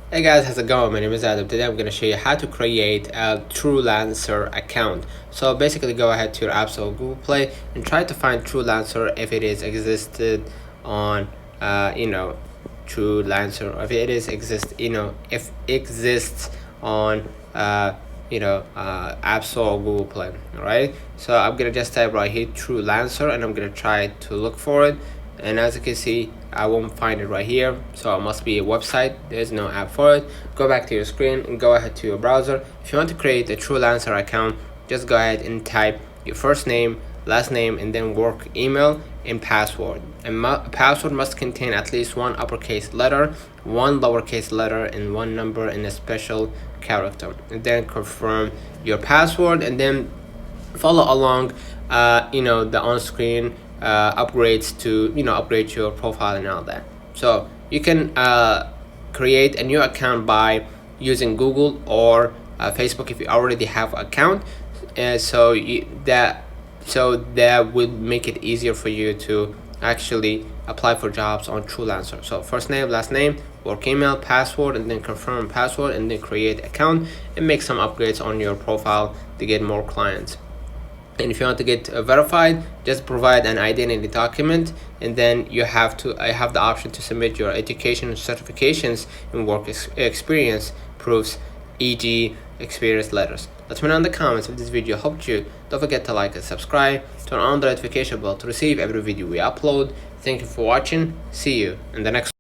Hey guys, how's it going? My name is Adam. Today I'm going to show you how to create a truelancer account. So basically go ahead to your App Store, Google Play, and try to find truelancer if it is existed on truelancer, or if it is if exists on App Store or Google Play. All right, so I'm gonna just type right here truelancer, and I'm gonna try to look for it. And as you can see, I won't find it right here, so it must be a website. There's no app for it. Go back to your screen and go ahead to your browser. If you want to create a truelancer account, just go ahead and type your first name, last name, and then work email and password. And password must contain at least one uppercase letter, one lowercase letter, and one number and a special character. And then confirm your password, and then follow along the on-screen upgrades to upgrade your profile and all that. So you can create a new account by using Google or Facebook if you already have an account, so that would make it easier for you to actually apply for jobs on truelancer. So first name, last name, work email, password, and then confirm password, and then create account and make some upgrades on your profile to get more clients. And if you want to get verified, just provide an identity document, and then you have the option to submit your education certifications and work experience proofs, e.g. experience letters. Let me know in the comments if this video helped you. Don't forget to like and subscribe, turn on the notification bell to receive every video we upload. Thank you for watching. See you in the next one.